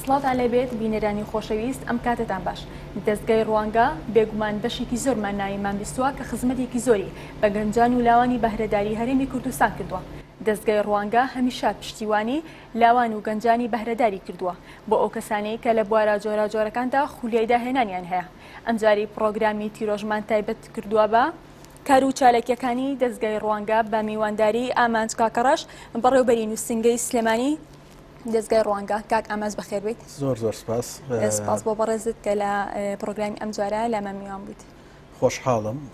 سڵاتان لەبێت بینەرانی خۆشەویست ئەم کاتتان باش دەستگای ڕوانگە بێگومان بەشێکی زۆرمان ناویمان بیستووە کە خزمەتێکی زۆری بە گەنجان و لاوانی بەهرەداری هەرێمی کوردستان کردووە. دەستگای ڕوانگە هەمیشە پشتیوانی لاوان و گەنجانی بەهرەداری کردووە بۆ ئەو کەسانەی کە لە بوارە جۆرەجۆرەکاندا خولیایدا هێنانیان هەیە. ئەمجاری پرۆگرامی تیرۆژمان تایبەت کردووە بە کار و چالێکیەکانی دەستگای ڕوانگە بە میوانداری ئامانج کاکەڕەش بەڕێوەبەری نووسنگەی سلێمانی دەستگای ڕوانگە. کاک ئاماز بەخێر بیت. زۆر سپاس. سپاس بۆ بەڕێزت کە لە پرۆگرامی ئەم جارە لەمە میوان بوویت.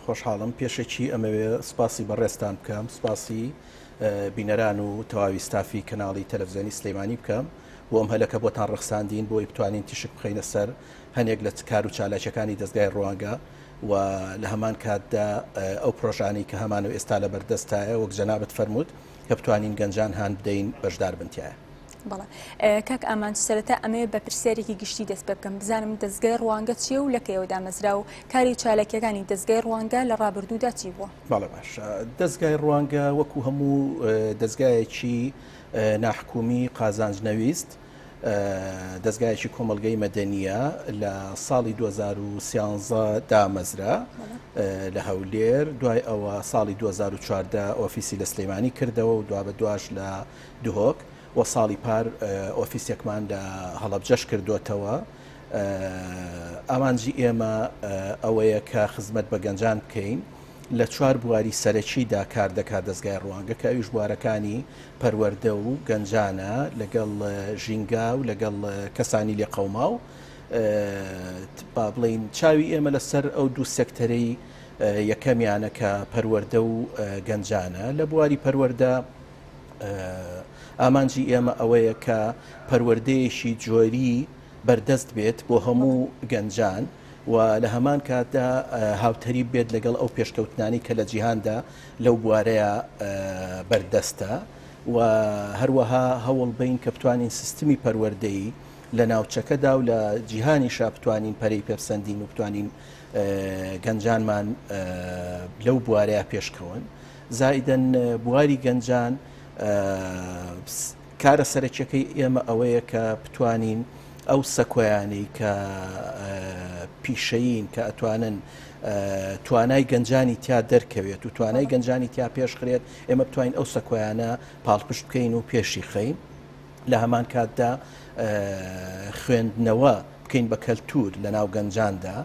خۆشحاڵم پێشێکی ئەمەوێ سپاسی بەڕێستان بکەم، سپاسی بینەران و تەواوی ستافی کەناڵی تەلەڤیزیۆنی سلێمانی بکەم بۆ ئەم هەلەکە بۆتان ڕخساندین بۆی بتوانین تیشک بخەینە سەر هەنێک لە کار و چالاکیەکانی دەستگای ڕوانگە و لە هەمان کاتدا ئەو پرۆژانەی کە هەمان و ئێستا لە بەردەستایە وەک جەنابەت فەرمووت کە بتوانین گەنجان هەان بدەین بەشدار بنتیایە. بەڵێ کاک ئامان سەرەتا ئەمێ بە پرسیارێکی گشتی دەست پێ بکەم بزانم دەستگای ڕوانگە چیە و لەکەیەوە دامەزرا و کاری چالەکیەکانی دەستگای ڕوانگە لە ڕابردوودا چی بووە؟ بەڵێ باش. دەستگای ڕوانگە وەکو هەموو دەستگایەکی ناحکومی قازانجنەویست دەستگایەکی کۆمەلگەی مەدەنیە لە ساڵی 2013 دامەزرا لە هەولێر، دوای ئەوە ساڵی 2014 ئۆفیسی لە سلێمانی کردەوە و دوا بە دواش لە دوهۆک و ساڵی پار ئۆفیسێکمان لە هەڵەبجەش کردوتەوە. ئامانجی ئێمە ئەوەیە کە خزمەت بە گەنجان بکەین لە 4 بواری سەرەکیدا کار دەکات دەستگای ڕوانگە کە ئەویش بوارەکانی پەروەردە و گەنجانە لەگەڵ ژینگا و لەگەڵ کەسانی لێ قەوما و با بڵین چاوی ئێمە لەسەر ئەو دوو سێکتەرەی یەکەمیانە کە پەروەردە و گەنجانە. لە بواری پەروەردە ئامانجی ئێمە ئەوەیە کە پەروەردەیەشی جۆری بەردەست بێت بۆ هەموو گەنجان و لە هەمان کاتدا هاوتەری بێت لەگەڵ ئەو پێشکەوتنانی کە لە جیهاندا لەو بوارەیە بەردەستە و هەروەها هەوڵ بین کە بتوانین سیستمی پەروەردەیی لە ناوچەکەدا و لە جیهانی شا بتوانین پەرەی پێپسەندین و بتوانین گەنجانمان لەو بوارەیە پێشکەون. زائیدەن بواری گەنجان کارە سەرەکیەکەی ئێمە ئەوەیە کە بتوانین ئەو سەکۆیانەی کە پیشەین کە ئەتوانن توانای گەنجانی تیا دەرکەوێت و توانای گەنجانی تیا پێشخرێت ئێمە بتوانین ئەو سەکۆیانە پاڵپشت بکەین و پێشی خەین. لە هەمان کاتدا خوێندنەوە بکەین بە کەلتور لە ناو گەنجاندا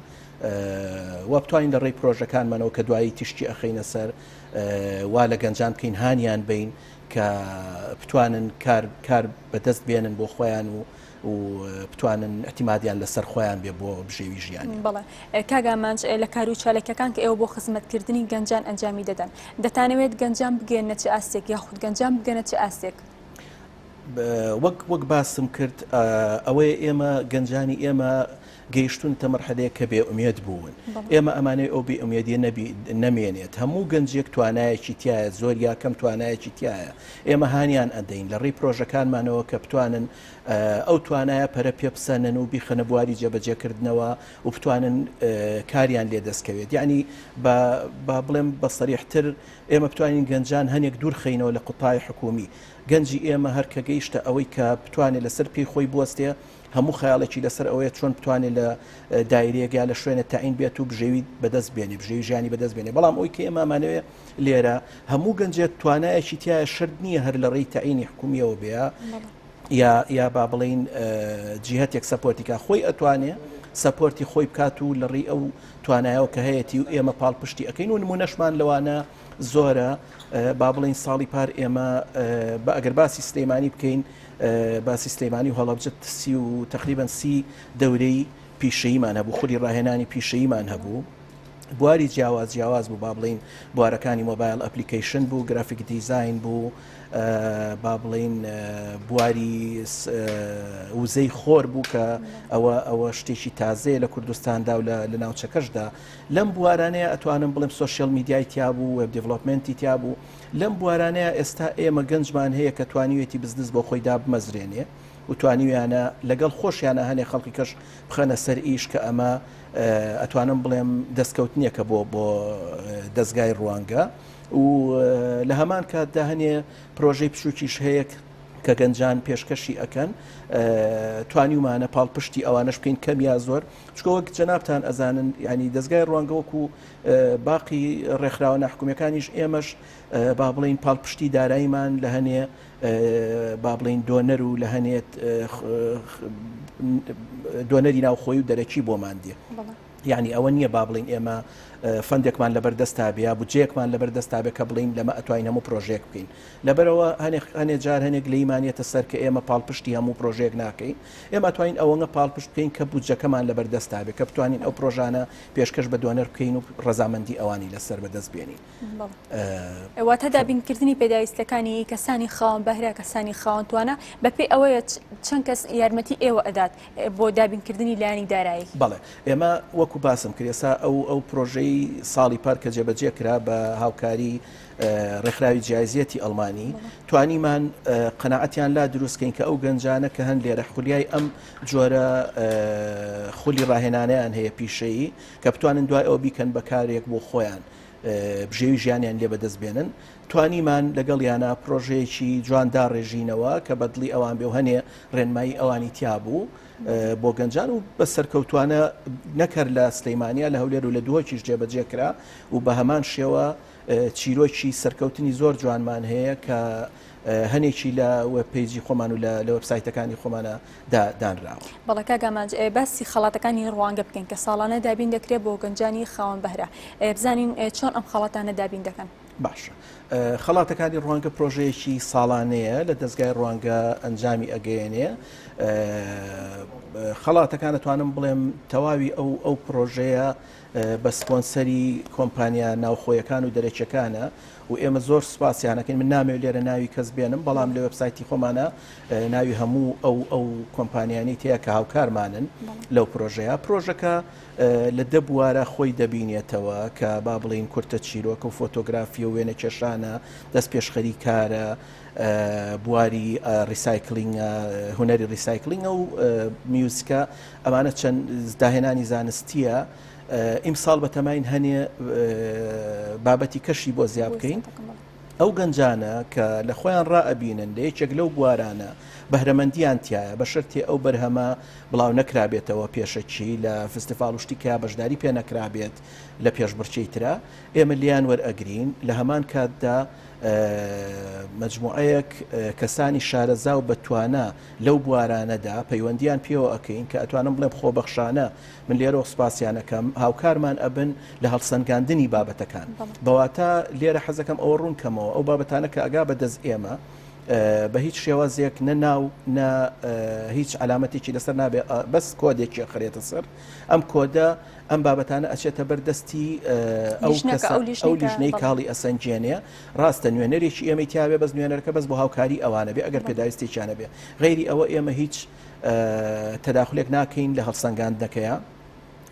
و بتوانین لە ڕێی پرۆژەکانمانەوە کە دوایی تیشتی ئەخەینە سەر وا لە گەنجان بکەین هانیان بین کە بتوانن کار بەدەست بێنن بۆ خۆیان و بتوانن احتیمادیان لەسەر خۆیان بێ بۆ بژێوی ژیانی. بەڵێ کاگامانج لە کار و چالێکەکان کە ئێوە بۆ خزمەتکردنی گەنجان ئەنجامی دەدەن دەتانەوێت گەنجان بگەێنە چ ئاستێک یاخود گەنجان بگەنە چ ئاستێک؟ وەک باسم کرد ئەوەیە ئێمە گەنجانی ئێمە گەیشتونتە مەرحەلەیە کە بێ ئومێد بوون. ئێمە ئەمانەی ئەو بێ ئومێدیە نەمێنێت. هەموو گەنجێک توانایەکی تایە، زۆر یا کەم توانایەکی تایە. ئێمە هانیان ئەدەین لە ڕێی پرۆژەکانمانەوە کە بتوانن ئەو توانایە پەرە پێبسەنن و بیخەنە بواری جێبەجێکردنەوە و بتوانن کاریان لێ دەستکەوێت. یعنی با بڵێم بە سەریحتر ئێمە بتوانین گەنجان هەنێک دوور خەینەوە لە قوتای حکومی. گەنجی ئێمە هەر کە گەیشتە ئەوەی کە بتوانێت لەسەر پێی خۆی بوەستێ هەموو خەیاڵێکی لەسەر ئەوەیە چۆن بتوانێت لە دایرەیەکیا لە شوێنە تاعین بێت و بژێوی بەدەست بێنێ بژێوی ژیانی بەدەست بێنێ. بەڵام ئەوی کە ئێمەمانەوێ لێرە هەموو گەنجێک توانایەکی تایە شرد نییە هەر لە ڕێی تاعینی حکومیەوە بێ یا با بڵین جیهەتێک سەپۆرتیکە خۆی ئەتوانێ سەپۆرتی خۆی بکات و لە ڕێی ئەو توانایەوە کە هەیەی و ئێمە پاڵپشتی ئەەکەین و نمونەشمان لەوانە زۆرە. با بڵین ساڵی پار ئێمە ئەگەر باسی سلێمانی بکەین باسی سلێمانی و هەڵەبجەت و تقریبا 30 دەورەی پیشەییمان هەبوو، خولی ڕاهێنانی پیشەییمان هەبوو. بواری جیاواز بوو، با بڵین بوارەکانی مۆبایل ئەپلیکیشن بوو، گرافیک دیزاین بوو، با بڵین بواری وزەی خۆر بوو کە ئەوە شتێکی تازەیە لە کوردستاندا و لە ناوچەکەشدا. لەم بوارانەیە ئەتوانم بڵێم سۆشیال میدیای تیا بوو، وێب دیڤلۆپمنتی تیا بوو. لەم بوارانەیە ئێستا ئێمە گەنجمان هەیە کە توانیوێتی بزنس بۆ خۆیدا بمەزرێنێ و توانیویانە لەگەڵ خۆشیانە هەنێ خەڵکی کەش بخەنە سەر ئیش کە ئەمە ئەتوانم بڵێم دەستکەوتنیەکە بۆ دەستگای ڕوانگە و لە هەمان کاتدا هەنێ پرۆژەی پشوکیش هەیە کە گەنجان پێشکەشی ئەەکەن توانیمانە پاڵپشتی ئەوانش بکەین کەم یا زۆر چکە وەک جەنابتان ئەزانن ینی دەستگای ڕوانگەوەکو باقی ڕێکخراوە ناحکومیەکانیش ئێمەش با بڵین پاڵپشتی داراییمان لە هەنێ با بڵین دۆنەر و لە هەنێت دۆنەری ناوخۆی و دەرەکی بۆمان دێ یعنی ئەوە نییە با بڵین ئێمە فەندێکمان لەبەردەستا بێ بودجەیەکمان لەبەردەستا بێ کە بڵین لەمە ئەتوانین هەموو پرۆژێک بکەین لەبەرەوە هەنێک جار هەنێک لەیمانێتە سەر کە ئێمە پاڵپشتی هەموو پرۆژێک ناکەین ئێمە توانین ئەوەنە پاڵپشت بکەین کە بودجەکەمان لەبەردەستا بێ کە بتوانین ئەو پرۆژانە پێشکەش بە دۆنەر بکەین و ڕەزامەندی ئەوانی لەسەر بەدەست بێنین واتە دابینکردنی پێداویستەکانی کەسانی خاوەن بەهرە کەسانی خاوەنتوانە بەپێی ئەوەیە چەند کەس یارمەتی ئێوە ئەدات بۆ دابینکردنی لایانی دارایی بەڵێ ئێمە وەکو باسم کرێسا ئەو پرۆژەی ساڵی پار کە جێبەجێ کرا بە هاوکاری ڕێکخراوی جیایزیەتی ئەڵمانی توانیمان قەناعەتیان لا دروستکەین کە ئەو گەنجانە کە هەند لێرە خولیای ئەم جۆرە خولی ڕاهێنانیان هەیە پیشەیی کە بتوانن دوای ئەو بیکەن بەکارێک بۆ خۆیان بژێوی ژیانیان لێ بەدەست بێنن توانیمان لەگەڵ یانە پرۆژەیەکی جواندا ڕێژینەوە کە بەدڵی ئەوان بێ و هەنێ ڕێنمایی ئەوانی تیابوو بۆ گەنجان و بە سەرکەوتوانە نەکرد لە سلەیمانیا لە هەولێر و لە دووەکیش جێبەجێ کرا و بە هەمان شێوە چیرۆکی سەرکەوتنی زۆر جوانمان هەیە کە هەنێکی لە وەبپێیجی خۆمان و لە وەبسایتەکانی خۆمانە دانراوە. بەڵێ کاگامانج باسی خەڵاتەکانی ڕوانگە بکەین کە ساڵانە دابین دەکرێت بۆ گەنجانی خاوەن بەهرە بزانین چۆن ئەم خەڵاتانە دابین دەکەن. باشە خەڵاتەکانی ڕوانگە پرۆژەیەکی ساڵانەیە لە دەستگای ڕوانگە ئەنجامی ئەگەیەنێ خەڵاتەکان دەتوانم بڵێم تەواوی ئەو پرۆژەیە بە سپۆنسەری کۆمپانیا ناوخۆیەکان و دەرەکیەکانە و ئێمە زۆر سوپاسیانەکەین من نامێ لێرە ناوی کەس بێنم بەڵام لە وەبسایتی خۆمانە ناوی هەموو ئەو کۆمپانیانی تەیە کە هاوکارمانن لەو پرۆژەکە لە دە بوارە خۆی دەبینێتەوە کە با بڵین کورتە چیرۆکە و فۆتۆگرافی و وێنە کێشانە دەست پێشخەری کارە بواری ریسایکلینگە هونەری ریسایکلینگە و میوزیکە ئەمانە چەند داهێنانی زانستیە ئیمساڵ بە تەماین هەنێ بابەتی کەشی بۆ زیاد بکەین ئەو گەنجانە کە لە خۆیان ڕائەبینن لە یەکێک لەو بوارانە بەهرەمەندیان تایە بە شەرتی ئەو بەرهەمە بڵاو نەکرابێتەوە پێشەکی لە فستیڤال شتیکە بەشداری پێ نەکرابێت لە پێشبڕچەی ترا ئێمە لیان وەرئەگرین لە هەمان کاتدا مجموعەیەک کەسانی شارەزا و بەتوانە لەو بوارانەدا پەیوەندیان پێوە ئەەکەین کە ئەتوانم بڵێم خۆبەخشانە من لێرە سوپاسیانەکەم هاوکارمان ئەبن لە هەڵسەنگاندنی بابەتەکان بەواتە لێرە حەزەکەم ئەوە ڕوونکەمەوە ئەو بابەتانە کە ئەگا بەدەست ئێمە بە هیچ شێوازێک نەناو هیچ علامەتێکی لەسەر نابێ بەس کۆدێکی خرێتە سەر ئەم کۆدە ئەم بابەتانە ئەچێتە بەردەستی ئەو لیژنەی کاڵی ئەسەنجێنێ ڕاستە نوێنەرێکی ئێمەی تیاابێ بەس نوێنەرەکە بەس بۆ هاوکاری ئەوانە بێ ئەگەر پێداویستێکیانە بێ غیری ئەوە ئێمە هیچ تەداخلێک ناکەین لە هەڵسەنگاندنەکەیە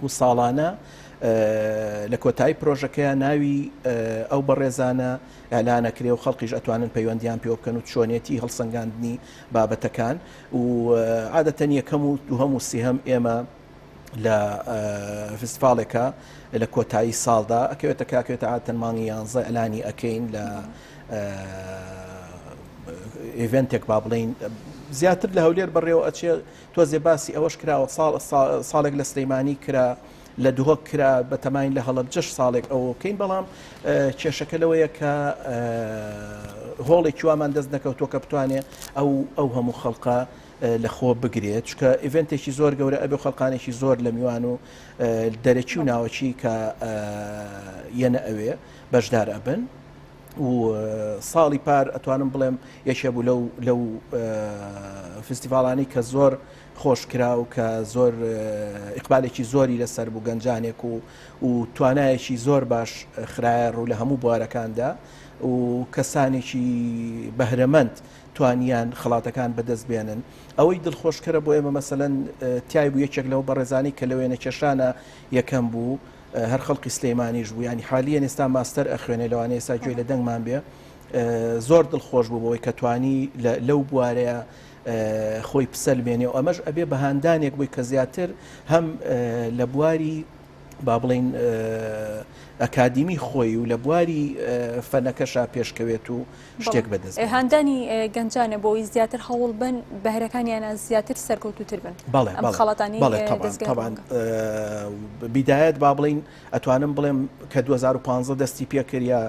و ساڵانە لە کۆتایی پرۆژەکەیە ناوی ئەو بەڕێزانە ئەلانەکرێ و خەڵقیش ئەتوانن پەیوەندیان پێ بکەن و چۆنێتی هەڵسەنگاندنی بابەتەکان و عادەتەن یەکەم و دووهەم و سێهەم ئێمە لە فستیڤالێکە لە کۆتایی ساڵدا ئەکەوێتە کاکەوێتە عادەتەن مانگی 11 ئەلانی ئەکەین لە ئیڤنتێک با بڵین زیاتر لە هەولێر بەڕێوە ئەچێ تۆزێ باسی ئەوەش کراوە ساڵێک لە سلەیمانی کرا لە دووە کرا بە تەماین لە هەڵەبجەش ساڵێک ئەوە بکەین بەڵام کێشەکە لەوەیە کە هۆڵێکی وامان دەست نەکەوتۆ کە بتوانێ ئەو هەموو خەڵقە لە خۆ بگرێت چکە ئیڤنتێکی زۆر گەورە ئەبێ خەڵقانێکی زۆر لە میوان و دەرەکی و ناوەچی کە یەنە ئەوێ بەشدار ئەبن و ساڵی پار ئەتوانم بڵێم یەکێ بوو لەو فستیڤالانی کە زۆر خۆشکرا و کە زۆر ئیقبالێکی زۆری لەسەر بوو گەنجانێک و توانایەکی زۆر باش خراە ڕوو لە هەموو بوارەکاندا و کەسانێکی بەهرەمەند توانیان خڵاتەکان بەدەست بێنن ئەوەی دڵخۆشکرە بۆ ئێمە مەسەلەن تای بوو یەکێک لەو بەڕێزانی کە لەوێنە کێشانە یەکەم بوو هەر خەڵقی سلەیمانیش بوو ینی حالیان ئێستا ماستەر ئەخوێنێ لەوانەیە ئێستا گوێ لە دەنگمان بێ زۆر دڵخۆش بوو بۆی کە توانی لەو بوارەیە خۆی پسەل بێنێ و ئەمەش ئەبێ بەهاندانێک بووی کە زیاتر هەم لە بواری با بڵین ئەکادیمی خۆی و لە بواری فەنەکەشا پێشکەوێت و شتێک بەدەست هەندانی گەنجانە بۆی زیاتر هەوڵ بن بەهرەکانیانە زیاتر سەرکەوتوتر بن بەڵێ خەڵاتانی طبعاً بیدایەت با بڵین ئەتوانم بڵێم کە 2015 دەستی پێکردیا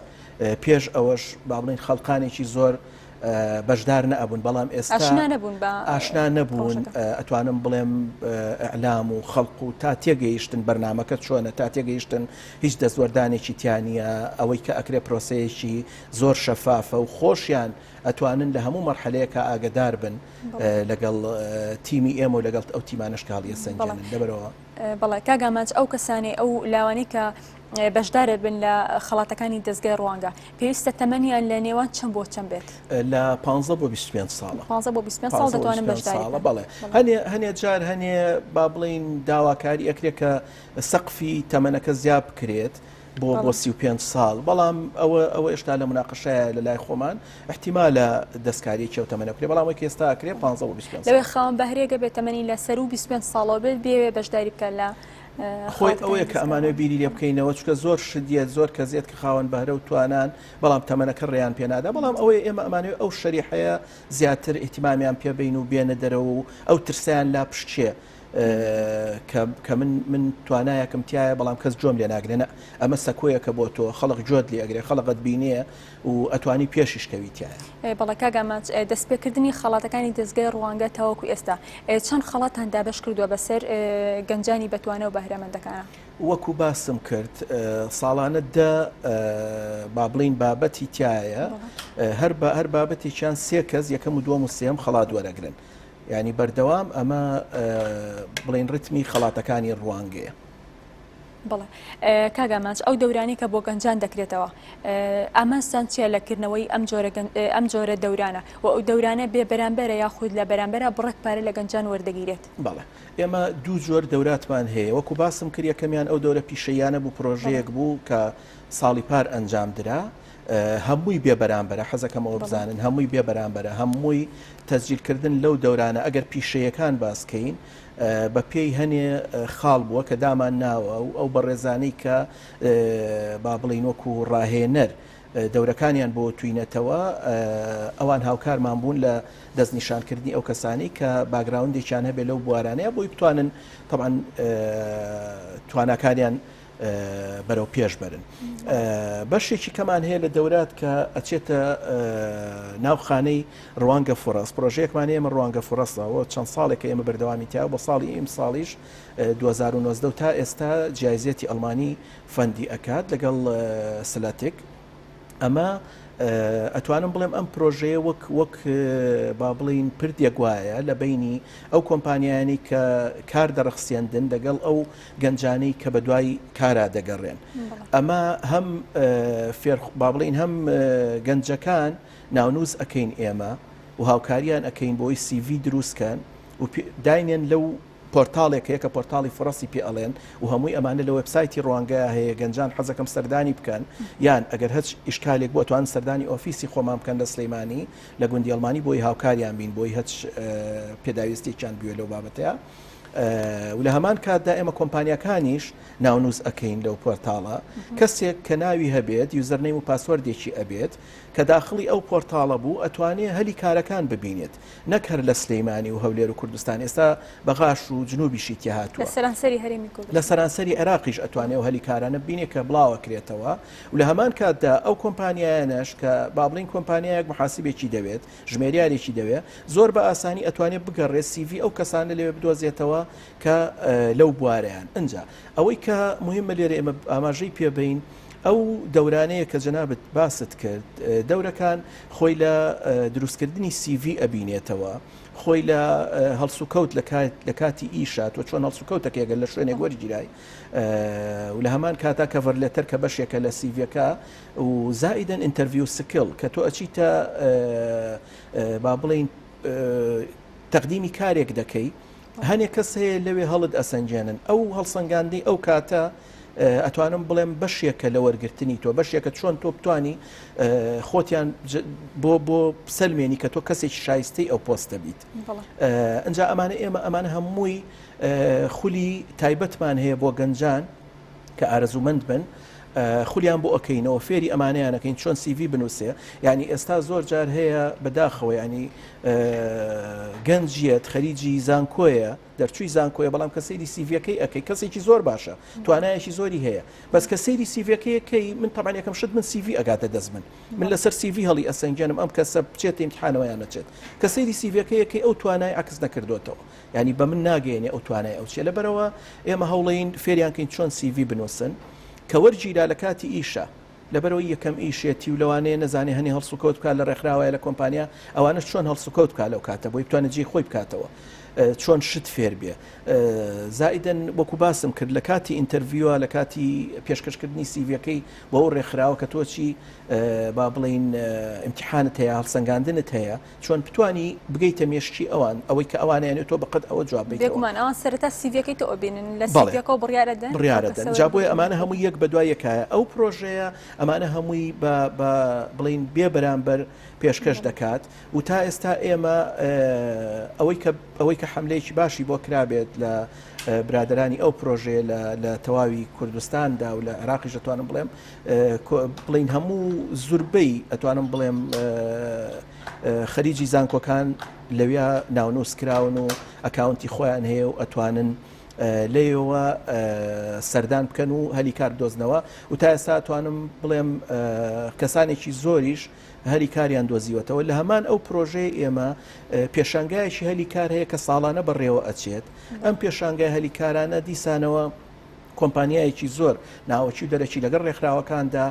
پێش ئەوەش با بڵین خەڵقانێکی زۆر بەشدار نەبوون بەڵام ئێستا ئاشنا نەبوون ئەتوانم بڵێم ئەعلام و خەڵق و تا تێگەیشتن بەرنامەکە چۆنە تا تێگەیشتن هیچ دەستوەردانێکی تیانە ئەوەی کە ئەکرێ پرۆسەیەکی زۆر شەفافە و خۆشیان ئەتوانن لە هەموو مەرحەلەیەکە ئاگدار بن لەگەڵ تیمی ئێمە و لەگەڵ ئەو تیمانشکاڵیە سنجێنن لەبەرەوە بەڵێ کاگاماچ ئەو کەسانی ئەو لاوانەی کە بەشدارت بن لە خەڵاتەکانی دەستگای ڕوانگە پێویستە تەمەنیان لە نێوان چەند بۆ چەند بێت لە 15 بۆ 25 ساڵە 15 بۆ 25 ساڵ دەتوانن بەشداری بڵێ هەنێ جار هەنێ با بڵین داواکاری ئەکرێت کە سەقفی تەمەنەکە زیاد بکرێت بۆ 35 ساڵ بەڵام ئەوە ئێشتا لە مناقشەیە لە لای خۆمان احتیمالە دەستکاریی کێوتەمەنە بکرێت بەڵام کێستا ئەکرێت 15 بۆ 25 لەوێ خاوەن بەهرێگە بێت تەمەنی لە سەر و 25 ساڵەوە بێت بێ بەشداری بکە لە خۆی ئەوەیە کە ئەمانە بیری لێ بکەینەوە چکە زۆر شدیت زۆر کەزیێت کە خاوەن بەهرە و توانان بەڵام تەمەنەکە ڕێیان پێنادا بەڵام ئەوەیە ئێمە ئەمانەوە ئەو شەریحەیە زیاتر ئیتیمامیان پێبین و بێنە دەرەوە و ئەو ترسیان لا پشتچێ کە من توانایەکەم تایە بەڵام کەس جۆم لێ ناگرێنە ئەمە سەکۆیەکە بۆ تۆ خەڵق جۆت لێ ئەگرێ خەڵقت بینێ و ئەتوانی پێشیشکەویتیایە بەڵە کاگاماچ دەستپێکردنی خەڵاتەکانی دەستگای ڕوانگە تاوەکو ئێستا چەند خەڵاتان دابش کردووە بەسەر گەنجانی بەتوانە و بەهرەمەندەکانە وەکو باسم کرد ساڵانە با بڵین بابەتی تایە هەر بابەتێکیان سێ کەس یەکەم و دووەم و سێم خەڵات وەرەگرن ینی بەردەوام ئەمە بڵین ڕتمی خەڵاتەکانی ڕوانگەیە بڵێ کاگاماچ ئەو دەورانی کە بۆ گەنجان دەکرێتەوە ئامانجان چیە لەکردنەوەی ئەم جۆرە دەورانە و ئەو دەورانە بێ بەرامبەرە یاخود لە بەرامبەرە بڕێک پارە لە گەنجان وەردەگیرێت بەڵێ ئێمە دوو جۆر دەوراتمان هەیە وەکو باسم کرد یەکەمیان ئەو دەورە پیشەیانە بوو پرۆژەیەک بوو کە ساڵی پار ئەنجام درا هەمووی بێ بەرامبەرە حەزەکەمەوە بزانن هەمووی بێ بەرامبەرە هەمووی تەسجیلکردن لەو دەورانە ئەگەر پیشەیەکان باسکەین بە پێی هەنێ خاڵ بووە کە دامان ناوە و ئەو بەڕێزانەی کە با بڵین وەکو ڕاهێنەر دەورەکانیان بۆ توینەتەوە ئەوان هاوکارمان بوون لە دەستنیشانکردنی ئەو کەسانی کە باگراوندێکیان هەبێت لەو بوارانەیە بۆی بتوانن طبعاً تواناکانیان بەرەو پێش برن بەشێکی کەمان هەیە لە دەورات کە ئەچێتە ناوخانەی ڕوانگە فڕست پرۆژەیەکمان ئێمە ڕوانگە فڕستەوە چەند ساڵێکە ئێمە بەردەوامی تیا بۆ ساڵی ئیم ساڵیش 2019 تا ئێستا جایزێتی ئەڵمانی فەندی ئەکات لەگەڵ سلاتێک ئەمە ئەتوانم بڵێم ئەم پرۆژەیە وەک با بڵین پردێک وایە لە بینی ئەو کۆمپانیانی کە کار دەرەخسیێندن لەگەڵ ئەو گەنجانەی کە بە دوای کارا دەگەڕێن ئەمە هەم با بڵین هەم گەنجەکان ناونووس ئەەکەین ئێمە و هاوکاریان ئەەکەین بۆی CV دروستکەن و داینێن لەو پۆرتالێک هەیە کە پۆرتاڵی فڕستی پێ ئەڵێن و هەمووی ئەمانە لە وێبسایتی ڕوانگەیە هەیە گەنجان حەزەکەم سەردانی بکەن یان ئەگەر هەچ ئیشکالێک بۆ توان سەردانی ئۆفیسی خۆمان بکەن لە سلەیمانی لە گوندی ئەڵمانی بۆی هاوکاریان بین بۆی هەچ پێداویستێکیان بوێ لەو بابەتەیە و لە هەمان کاتدا ئێمە کۆمپانیەکانیش ناونووس ئەەکەین لەو پۆرتاڵە کەسێک کە ناوی هەبێت یوزەرنەیم و پاسوەردێکی ئەبێت کە داخلی ئەو پۆرتاڵە بوو ئەتوانێت هەلی کارەکان ببینێت نەکەر لە سلەیمانی و هەولێر و کوردستان ئێستا بەغاش و جنوبیشی تیا هاتووە لە سەرانسەری عێراقیش ئەتوانێت و هەلی کارانە ببینێت کە بڵاوەکرێتەوە و لە هەمان کاتدا ئەو کۆمپانیایانەش کە بابلین کۆمپانیایەک محاسبێکی دەوێت ژمێریارێکی دەوێت زۆر بە ئاسانی ئەتوانێت بگەڕێت CV ئەو کەسانە لێوێ بدۆزێتەوە کە لەو بوارەیان ئەنجا ئەوەی کە مهمە لێرە ئێمە ئاماژەی پێبین ئەو دەورانەیە کە جەنابەت باست کرد دەورەکان خۆی لە دروستکردنی CV ئەبینێتەوە خۆی لە هەڵسوکەوت لە کاتی ئیشات و چۆن هەڵسوکەوتەکە ئەگەر لە شوێنێک وەرگیرای و لە هەمان کاتا کەڤەر لێتەر کە بەشێکە لە سیڤەکە و زائیدەن ئینتەرویو سکڵ کە تۆ ئەچیتە با بڵین تەقدیمی کارێک دەکەی هەنێک کەس هەیە لەوێ هەڵت ئەسەنجێنن ئەو هەڵسەنگاندەی ئەو کاتە ئەتوانم بڵێم بەشێکە لە وەرگرتنی تۆ بەشێکە چۆن تۆ بتانی خۆتیان بۆ سلمێنی کە تۆ کەسێکی شایستەی ئەو پۆستە بیت ئەنجا ئەمانە ئێمە ئەمانە هەمووی خولی تایبەتمان هەیە بۆ گەنجان کە ئارەزومەند بن خولیان بۆ ئەەکەینەوە فێری ئەمانەیانەکەین چۆن CV بنووسێ یعنی ئێستا زۆر جار هەیە بەداخەوە ینی گەنجیت خەریجی زانکۆیە دەرچووی زانکۆیە بەڵام کە سەیری سیڤەکەی ئەەکەی کەسێکی زۆر باشە توانایەکی زۆری هەیە بەس کە سەیری سیڤەکەیەکەی من تەمان یەکەم شت من CV ئەگاتە دەست من لەسەر CV هەڵی ئەسەنگێنم ئەم کەسە بچێتە ئیمتحانەوەیان نەچێت کە سەیری سیڤەکەیەکەی ئەو توانای عکس نەکردوێتەوە ینی بە من ناگەێنێ ئەو توانای ئەو چێ لەبەرەوە ئێمە هەوڵەین فێریانکەین چۆن CV بنووسن کە وەرگیرا لە کاتی ئیشە لەبەرەوەی یەکەم ئیشێتی و لەوانەیە نەزانێ هەنی هەڵسوکەوت بکات لە ڕێکخراوایە لە کۆمپانیا ئەوانە چۆن هەڵسوکەوت بکات لەو کاتە بۆی بتوانێت جێی خۆی بکاتەوە چۆن شت فێر بێ زائیدەن وەکو باسم کرد لە کاتی ئینتەرویوە لە کاتی پێشکەشکردنی سیڤەکەی بە ئەو ڕێکخراوە کە تۆچی با بڵین ئیمتیحانت هەیە هەڵسەنگاندنت هەیە چۆن بتانی بگەیتە مێشکی ئەوان ئەوەی کە ئەوانیانێت تۆ بەقەت ئەوە جواب بێگومان ئەوان سەرەتا سیڤەکەی تۆ ئەبینن لە سیڤەکە بڕیارەدەن جا بۆیە ئەمانە هەمووی یەک بە دوای یەکایە ئەو پرۆژەیە ئەمانە هەمووی بە بڵین بێ بەرامبەر پێشکەش دەکات و تا ئێستا ئێمە ئەوەی کە حملەیەکی باشی بۆ کرابێت لە برادرانی ئەو پرۆژێ لە تەواوی کوردستاندا و لە عێراقیش دەتوانم بڵێم بڵین هەموو زوربەی ئەتوانم بڵێم خەریجی زانکۆکان لەوێ ناونووس کراون و ئەکاونتی خۆیان هەیە و ئەتوانن لێەوە سەردان بکەن و هەلی کار دۆزنەوە و تا ئێستا توانم بڵێم کەسانێکی زۆریش هەری کاریان دۆزیوەتەوە لە هەمان ئەو پرۆژەی ئێمە پێشانگایشی هەلی کار هەیە کە ساڵانە بەڕێوە ئەچێت ئەم پێشانگای هەلی کارانە دیسانەوە کۆمپانیایەکی زۆر ناوەچی دەرەکی لەگەڵ ڕێکخراوەکاندا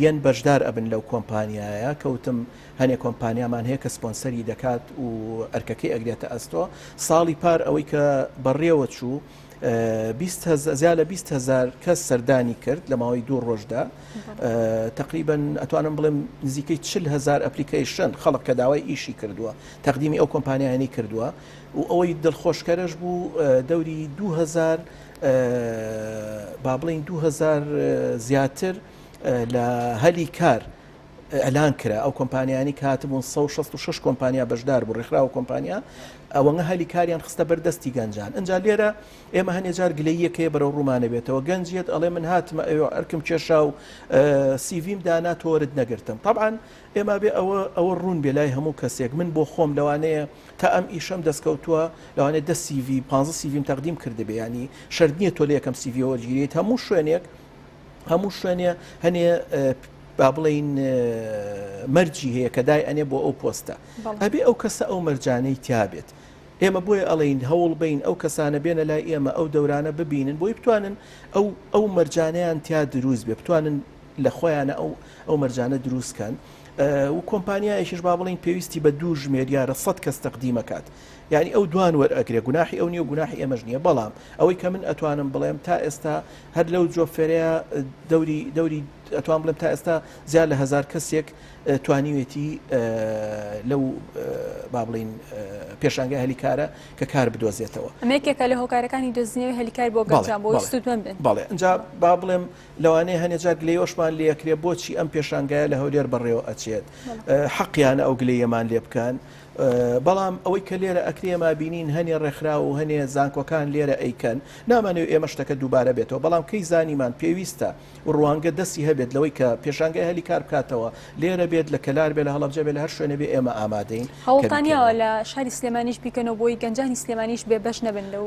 یەن بەشدار ئەبن لەو کۆمپانیایە کەوتم هەنێک کۆمپانیامان هەیە کە سپۆنسەری دەکات و ئەرکەکەی ئەگرێتە ئەستۆ ساڵی پار ئەوەی کە بەڕێوە چوو زیاد لە 20,000 کەس سەردانی کرد لە ماوەی 2 ڕۆژدا تقریبا ئەتوانم بڵێم نزیکەی 40,000 ئەپلیکیشن خەڵک کە داوای ئیشی کردووە تەقدیمی ئەو کۆمپانیانی کردووە و ئەوەی دڵخۆشکەرش بوو دەوری 2000 با بڵین 2000 زیاتر لە هەلی کار ئەلان کرا ئەو کۆمپانیانی کاتبوون 166 کۆمپانیا بەشدار بوو ڕێکخراوە کۆمپانیا ئەوەنە هەلی کاریان خستە بەردەستی گەنجان ئەجا لێرە ئێمە هەنێجار گلەیەکەیە بەرەو ڕوومانە بێتەوە گەنجێت ئەڵێ من هاتمە ئەرکم کێشا و سیڤیم دانا تۆرت نەگرتم طبعا ئێمە بێ ئەوە ڕوون بێ لای هەموو کەسێک من بۆ خۆم لەوانەیە تا ئەم ئیشەم دەستکەوتووە لەوانێت 10 CV 15 سیڤیم تەقدیم کردبێ ینی شەرت نییە تۆ لە یەکەم سیڤ وەرگیریت هەموو شوێنێ هەنێ با بڵین مەرجی هەیە کە دای ئەنێ بۆ ئەو پۆستە ئەبێ ئەو کەسە ئەو مەرجانەی تیابێت ئێمە بۆیە ئەڵین هەوڵ بین ئەو کەسانە بێنە لای ئێمە ئەو دەورانە ببینن بۆی بتوانن ئەو مەرجانەیان تیا دروست بێ بتوانن لە خۆیانە ئەو مەرجانە دروستکەن و کۆمپانیایشش با بڵین پێویستی بە 2 ژمێریارە 100 کەس تەقدیمەکات یعنی ئەو دوان وەرئەگرێ گوناحی ئەو نیە و گوناحی ئێمەش نییە بەڵام ئەوەی کە من ئەتوانم بڵێم تا ئێستا هەر لەو جۆفێرەیە دەوری ئەتوان بڵێم تا ئێستا زیاد لە 1000 کەسێک توانیوێتی لەو با بڵین پێشانگای هەلیکارە کە کار بدۆزێتەوە ئەمێکێکە لە هۆکارەکانی دۆزینەوەی هەلیکار بۆ گەنجان بۆ سوودمەند بن بەڵێ ئەنجا با بڵێم لەوانەیە هەنێجار گلەیەوەشمان لێکرێ بۆچی ئەم پێشانگایە لە هەولێر بەڕێوە ئەچێت حەقیانە ئەو گلەیەمان لێ بکەن بەڵام ئەوەی کە لێرە ئەکرێمە بینین هەنێ ڕێکخرا و هەنێ زانکۆکان لێرە ئەیکەن نامانەوێت ئێمە شتەکە دووبارە بێتەوە بەڵام کەی زانیمان پێویستە و ڕوانگە دەستی هەبێت لەوەی کە پێشانگای هەلی کار بکاتەوە لێرە بێت لە کەلار بێت لە هەڵەبجە بێت لە هەر شوێنە بێ ئێمە ئامادەین هەوڵتانیەوە لە شاری سلێمانیش بیکەنەوە بۆی گەنجانی سلێمانیش بێ بەش نەبن لەو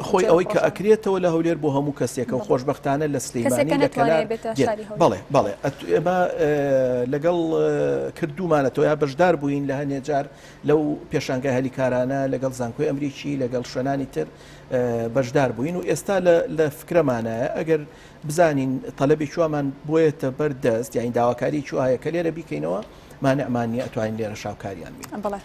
خۆی ئەوەی کە ئەکرێتەوە لە هەولێر بۆ هەموو کەسێکە و خۆشبەختانە لە سلێمانی لە کەلار بەڵێ ئێمە لەگەڵ کردومانەتەوە یا بەشدار بووین لە هەنێ جار لەو پێشانگای هەلیکارانە لەگەڵ زانکۆی ئەمریکی لەگەڵ شوێنانی تر بەشدار بووین و ئێستا لە فکرەمانایە ئەگەر بزانین تەلەبی چوامان بۆیەتە بەردەست یاین داواکاری چوە هەیە کە لێرە بیکەینەوە مانعمانیە ئەتوانین لێرە شاوکاریان بین. بەڵێ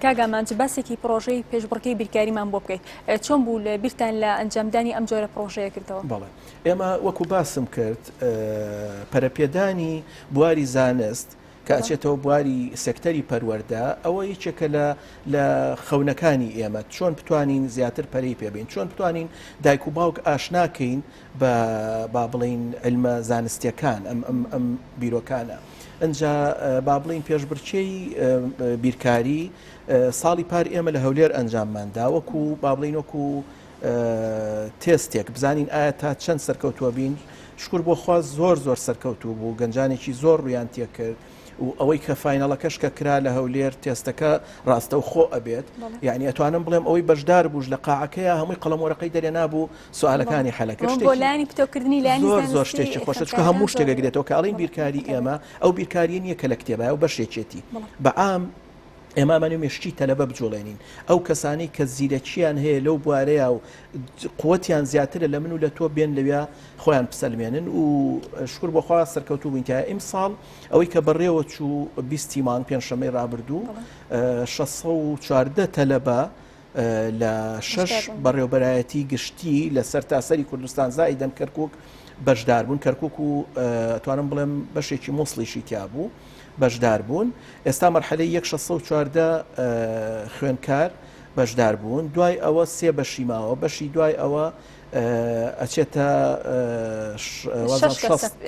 کاگامان باسێکی پرۆژەی پێشبڕکەی بیرکاریمان بۆ بکەیت چۆن بوو لە بیرتان لە ئەنجامدانی ئەم جۆرە پرۆژەیە کردەوە؟ بەڵێ ئێمە وەکو باسم کرد پەرەپێدانی بواری زانست کە ئەچێتەوە بواری سێکتەری پەروەردە ئەوە یەکێکە لە خەونەکانی ئێمە چۆن بتوانین زیاتر پەرەی پێبین چۆن بتوانین دایک و باوک ئاشناکەین بە با بڵین علمە زانستیەکان ئەم بیرۆکانە ئەنجا با بڵین پێشبڕکێی بیرکاری ساڵی پار ئێمە لە هەولێر ئەنجامماندا وەکو با بڵین وەکو تێستێک بزانین ئایا تا چەند سەرکەوتووە بین شکر بۆ خوا زۆر سەرکەوتوو بوو گەنجانێکی زۆر ڕویان تێ کرد و ئەوەی کە فینەڵەکەش کە کرا لە هەولێر تێستەکە ڕاستە و خۆ ئەبێت یعنی ئەتوانم بڵێم ئەوەی بەشدار بووش لە قاعەکەیە هەمووی قەڵەموەرەقەی دەرێ نابوو سوالەکانی حەلەکە لانی پتۆکردنی لانی زۆر شتێکی خۆشە چکە هەموو شتێکەگرێتەوە کاڵین بیرکاری ئێمە ئەو بیرکاریە نییە کە لە کتێبە و بەشێکێتی بەعام ئێمامانێ مێشتی تەلەبە بجوڵێنین ئەو کەسانی کە زیرەکییان هەیە لەو بوارەیە و قووەتیان زیاترە لە من و لە تۆ بێن لەوێ خۆیان پسەلمێنن و شکر بۆخوا سەرکەوتوو بووینتە ئیمساڵ ئەوەی کە بەڕێوە چوو 20 مانگ پێنجشەمەی ڕابردوو 614 تەلەبە لە 6 بەڕێوەبەرایەتی گشتی لە سەرتاسەری کوردستان زائیدەن کەرکووک بەشدار بوون کەرکووک و توانم بڵێم بەشێکی مووسڵیشی تیا بوو بەشدار بوون ئێستا مەرحەلەی 114 خوێنکار بەشدار بوون دوای ئەوە سێ بەشی ماوە بەشی دوای ئەوە ئەچێتە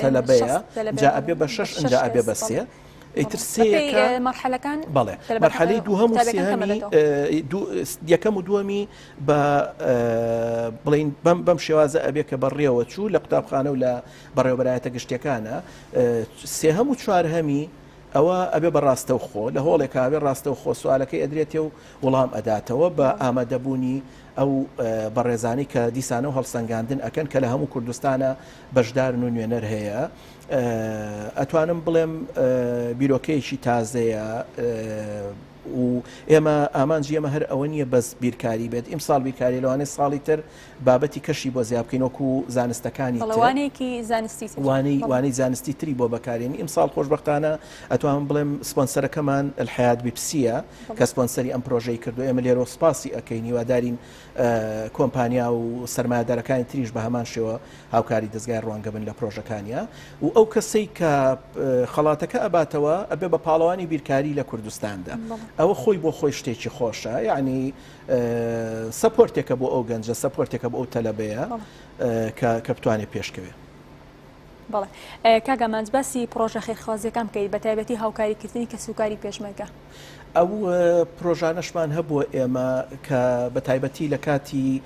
تەلەبەیە جا ئەبێ بە 6 ئەنجا ئەبێ بە سێ ئیتر سێەکە مەرحەلەکان بەڵێ مەرحەلەی دووهەم و سێهەمی یەکەم و دووەمی بە بڵین بەم شێوازە ئەبێ کە بەڕێوە چوو لە قوتابخانە و لە بەڕێوەبەرایەتە گشتەکانە سێهەم و چوارهەمی ئەوە ئەبێ بە ڕاستەوخۆ لە هۆڵێکا ئەبێ ڕاستەوخۆ سوالەکەی ئەدرێتێ و وەڵام ئەداتەوە بە ئامادەبوونی ئەو بەڕێزانی کە دیسانە و هەڵسەنگاندن ئەکەن کە لە هەموو کوردستانە بەشدارن و نوێنەر هەیە ئەتوانم بڵێم بیرۆکەیەکی تازەیە و ئێمە ئامانجی ئێمە هەر ئەوە نییە بەس بیرکاری بێت ئیمساڵ بیرکاری لەوانێ ساڵی تر بابەتی کەشی بۆ زیاد بکەین وەکو زانستەکانی وانەی زانستی تری بۆ بەکارێنی ئیمساڵ خۆشبەختانە ئەتوانم بڵێم سپۆنسەرەکەمان الحیات بیپسیە کە سپۆنسەری ئەم پرۆژەی کردو ئێمە لێرە سپاسی ئەەکەین هیوادارین کۆمپانیا و سەرمایه‌دارەکانی تریش بە هەمان شێوە هاوکاری دەستگای ڕوانگە بن لە پرۆژەکانیە و ئەو کەسەی کە خەڵاتەکە ئەباتەوە ئەبێ بە پاڵەوانی بیرکاری لە کوردستاندا ئەوە خۆی بۆ خۆی شتێکی خۆشە یعنی سەپۆرتێکە بۆ ئەو گەنجە سەپۆرتێکە بۆ ئەو تەلەبەیە کە بتوانێت پێشکەوێ بەڵێ کاگەمانج باسی پرۆژە خێرخوازیەکان بکەیت بە تایبەتی هاوکاریکردنی کە سوکاری پێشمەرگە ئەو پرۆژانەشمان هەبووە ئێمە کە بە تایبەتی لە کاتی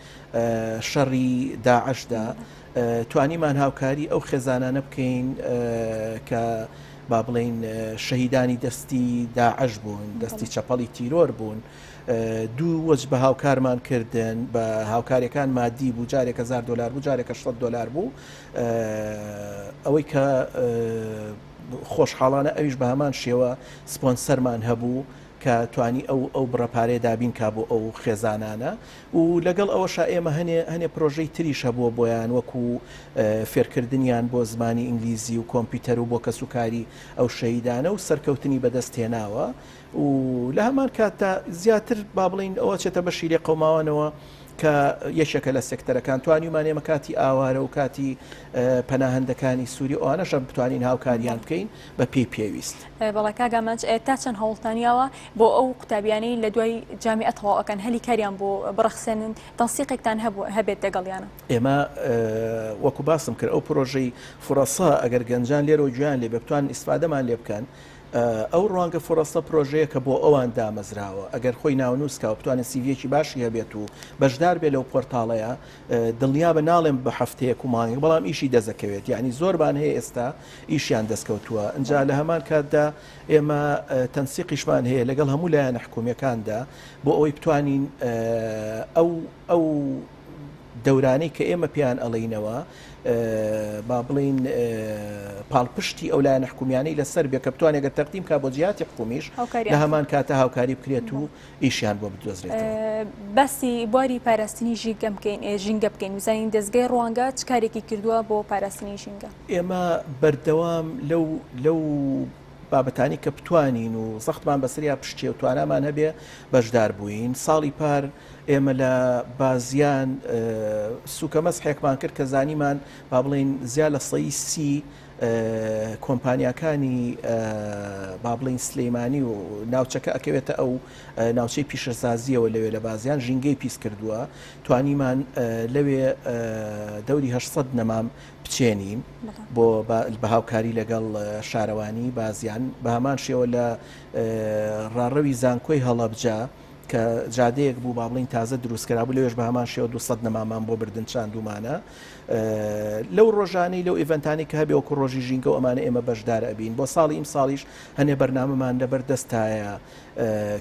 شەڕی داعشدا توانیمان هاوکاری ئەو خێزانانە بکەین کە با بڵین شەهیدانی دەستی داعش بوون دەستی چەپەڵی تیرۆر بوون دوو وەج بە هاوکارمان کردن بە هاوکاریەکان مادی بوو جارێک $1000 بوو جارێکە $100 بوو ئەوەی کە خۆشحاڵانە ئەویش بە هەمان شێوە سپۆنسەرمان هەبوو کە توانی ئەو بڕەپارەیە دابین کا بۆ ئەو خێزانانە و لەگەڵ ئەوەشا ئێمە هەنێ پرۆژەی تریش هەبووە بۆیان وەکو فێرکردنیان بۆ زمانی ئینگلیزی و کۆمپیوتەر و بۆ کەسوکاری ئەو شەیدانە و سەرکەوتنی بەدەستهێناوە و لە هەمان کاتتا زیاتر با بڵین ئەوە چێتە بەشی لێ قەوماوانەوە کە یەکێکە لە سێکتەرەکان توانیمانێمە کاتی ئاوارە و کاتی پەناهەندەکانی سووری ئەوانەش بتوانین هاوکاریان بکەین بە پێی پێویست. بەڵێ کاگەمانج تا چەند هەوڵتانیاوە بۆ ئەو قوتابیانەی لە دوای جامیعە تەواوەکەن هەلی کاریان بۆ بڕەخسێنن تەنسیقێکتان هەبێت دەگەڵیانە؟ ئێمە وەکو باسم کرد ئەو پرۆژەی فڕەسا ئەگەر گەنجان لێرە و گویان لێ بتوان ئیسفادەمان لێ بکەن ئەو ڕوانگە فڕەستە پرۆژەیە کە بۆ ئەوان دامەزراوە ئەگەر خۆی ناونووسکە و بتوانێت سیڤیەکی باشی هەبێت و بەشدار بێ لەو پۆرتاڵەیە دڵنیا بە ناڵێم بە هەفتەیەک و مانگێک بەڵام ئیشی دەزەکەوێت یعنی زۆربان هەیە ئێستا ئیشیان دەستکەوتووە ئەجا لە هەمان کاتدا ئێمە تەنسیقیشمان هەیە لەگەڵ هەموو لایەنە حکوومیەکاندا بۆ ئەوەی بتوانین ئەو دەورانەی کە ئێمە پیان ئەڵینەوە با بڵین پاڵپشتی ئەو لایەنە حکومیانەی لەسەر بێ کە بتوانێت گەر تەقدیم کا بۆ جیاتی حکومیش لە هەمان کاتە هاوکاری بکرێت و ئیشیان بۆ بدۆزرێتەوە. باسی بواری پاراستنی ژینگە بکەین وزانین دەستگای ڕوانگە چ کارێکی کردووە بۆ پاراستنی ژینگە؟ ئێمە بەردەوام لەو بابەتانی کە بتوانین و سەختمان بەسریا پشتێ و توانامان هەبێ بەشدار بووین. ساڵی پار ئێمە لە بازیان سوکە مەسحێکمان کرد کە زانیمان با بڵین زیاد لە 30 کۆمپانیاکانی با بڵین سلەیمانی و ناوچەکە ئەکەوێتە ئەو ناوچەی پیشەسازیەوە لەوێ لە بازیان ژینگەی پیس کردووە توانیمان لەوێ دەوری 800 نەمام بچێنین بۆ بە هاوکاری لەگەڵ شارەوانی بازیان بە هەمان شێوە لە ڕاڕەوی زانکۆی هەڵەبجە کە جادەیەک بوو با بڵین تازە دروستکرا بوو لەوێش بە هەمان شێوە 200 نەمامان بۆ بردن چاندومانە لەو ڕۆژانەی لەو ئیڤەنتانی کە هەبێ وەکو ڕۆژی ژینگە و ئەمانە ئێمە بەشدار ئەبین بۆ ساڵی ئیم ساڵیش هەنێ بەرنامەمان لەبەردەستایە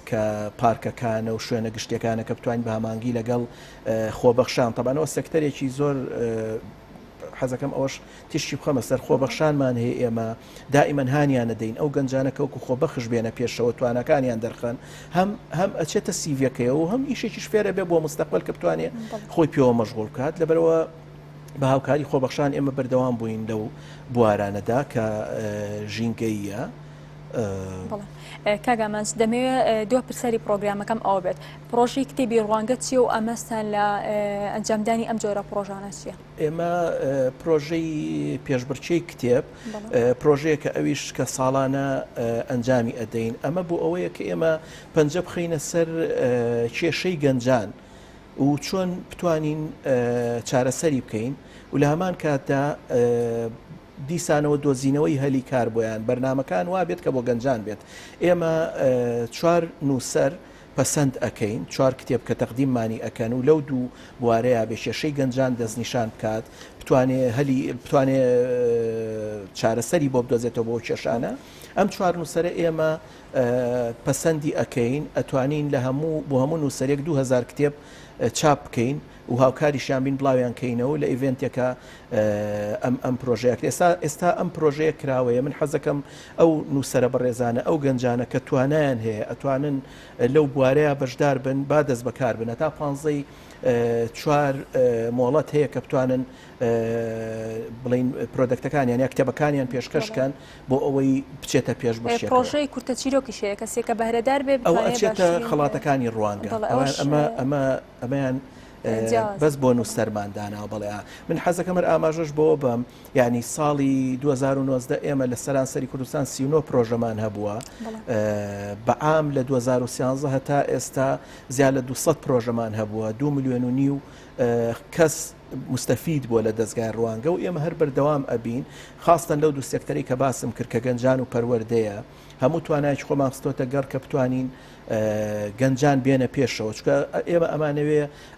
کە پارکەکانە و شوێنە گشتەکانە کە بتوانین بە هەمانگی لەگەڵ خۆبەخشان تەبانەوە سەکتەرێکی زۆر حەزەکەم ئەوەش تیشتی بخەمە سەر خۆبەخشانمان هەیە ئێمە دائیمەن هانیان نەدەین ئەو گەنجانەکە وەکو خۆبەخش بێنە پێشەوە توانەکانیان دەرخەن هەم ئەچێتە سیڤەکەیە و هەم ئیشێکی فێرە بێ بۆ مستەقبل کە بتوانێت خۆی پێوە مەشغوڵ بکات لەبەرەوە بە هاوکاری خۆبەخشان ئێمە بەردەوام بووین لەو بوارانەدا کە ژینگەیە. کاگامانس دەمەوێت دو پرسەری پرۆگرامەکەم ئەوە بێت پرۆژی کتێبی ڕوانگە چیە و ئەمەستان لە ئەنجامدانی ئەم جۆرە پرۆژانە چیە؟ ئێمە پرۆژەی پێشبڕکێی کتێب پرۆژەیە کە ئەویش کە ساڵانە ئەنجامی ئەدەین ئەمە بۆ ئەوەیە کە ئێمە پەنجە بخینە سەر کێشەی گەنجان و چۆن بتوانین چارەسەری بکەین و لە هەمان کاتدا دیسانەوە دۆزینەوەی هەلی کار بۆیان بەرنمەکان وا بێت کە بۆ گەنجان بێت ئێمە 4 نووسەر پەسەند ئەەکەین 4 کتێب کە تەقدیممانی ئەەکەن و لەو دوو بوارەیە بێ کێشەی گەنجان دەستنیشان بکات بتوانێ چارەسەری بۆ بدۆزێتەوە بۆ کێشانە ئەم 4 نووسەرە ئێمە پەسەندی ئەەکەین ئەتوانین لە بۆ هەموو نووسەرێک 2000 کتێب چاپ بکەین و هاوکاریشیان بین بڵاویان کەینەوە لە ئیڤنتێکە ئەم پرۆژەیەک ئێستا ئەم پرۆژەیە کراوەیە من حەزەکەم ئەو نووسەرە بەڕێزانە ئەو گەنجانە کە توانیان هەیە ئەتوانن لەو بوارەیە بەشدار بن با دەست بەکار بن تا 4 مۆڵەت هەیە کە بتوانن بڵین پرۆدەکتەکانیان یا کتێبەکانیان پێشکەشکەن بۆ ئەوەی بچێتە پێش بەشێک پرۆژەی کورتە چیرۆکیشەیە کەسێکە بەهرەدار بێ ئەو ئەچێتە خەڵاتەکانی ڕوانگە ئەمەیان بەس بۆ نووسەرماندانەوە بڵێ من حەزەکەمەر ئاماژەش بۆ بم یعنی ساڵی 2019 ئێمە لە سەرانسەری کوردستان 39 پرۆژەمان هەبووە بەعام لە 2013 هەتا ئێستا زیاد لە 200 پرۆژەمان هەبووە 2.5 میلیۆن کەس مستەفید بووە لە دەستگای ڕوانگە و ئێمە هەر بەردەوام ئەبین خاستن لەو دوو سێکتەری کە باسم کرد کە گەنجان و پەروەردەیە هەموو توانایکی خۆمان ستۆتە گەڕ کە بتوانین گەنجان بێنە پێشەوە چکە ئێمە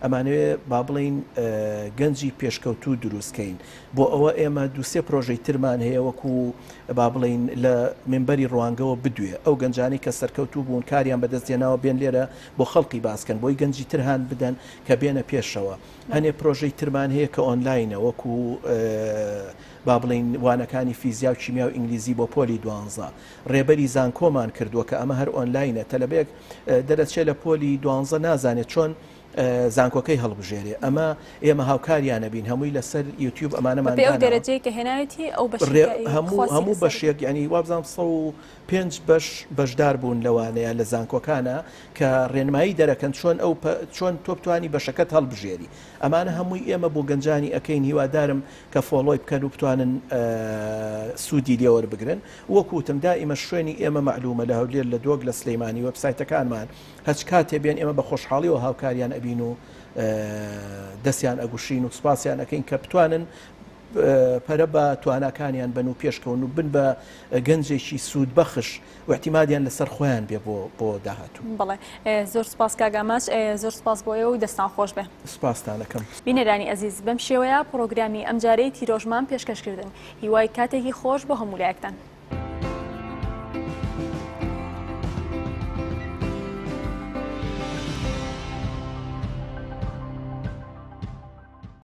ئەمانەوێ با بڵین گەنجی پێشکەوتوو دروستکەین بۆ ئەوە ئێمە دووسێ پرۆژەی ترمان هەیە وەکو با بڵین لە منبەری ڕوانگەوە بدوێ ئەو گەنجانی کە سەرکەوتوو بوون کاریان بەدەستێناوە بێن لێرە بۆ خەڵکی باسکەن بۆی گەنجی ترهان بدەن کە بێنە پێشەوە هەنێ پرۆژەی ترمان هەیە کە ئۆنلاینە وەکو با بڵین وانەکانی فیزیا و کیمیا و ئینگلیزی بۆ پۆلی 12 ڕێبەری زانکۆمان کردووە کە ئەمە هەر ئۆنلاینە تەلەبێک دەرەچێت لە پۆلی 12 نازانێت چۆن زانکۆکەی هەڵبژێرێ ئەمە ئێمە هاوکاریانە بین هەمووی لەسەر یوتیوب ئەمانەمان ئەو دەرەجەی کە هێناوێتی ئەو هەموو بەشێک ینی وابزانام 105 بەشدار بوون لەوانەیە لە زانکۆکانە کە ڕێنمایی دەرەکەن چۆن تۆ بتوانی بەشەکەت هەڵبژێری ئەمانە هەمووی ئێمە بۆ گەنجانی ئەەکەین هیوادارم کە فۆلۆی بکەن و بتوانن سوودی لێوەربگرن وەکوتم دائیمە شوێنی ئێمە معلومە لە هەولێر لە دۆگ لە سلەیمانی وەبسایتەکانمان هەچ کاتێ بێن ئێمە بە خۆشحاڵیەوە هاوکاریان ئەبین و دەستیان ئەگوشین و سوپاسیان ئەەکەین کە بتوانن پەرە بە تواناکانیان بن و پێشکەون و بن بە گەنجێکی سوود بەخش و احتیمادیان لەسەر خۆیان بێ بۆ داهاتوو. بەڵێ زۆر سپاس کاگاماش زۆر سپاس بۆیە و دەستان خۆش بێ. سپاستانەکەم. بینەرانی ئەزیز بەم شێوەیە پرۆگرامی ئەمجارەی تیرۆژمان پێشکەشکردن هیوای کاتێکی خۆش بۆ هەموو لایەکتان.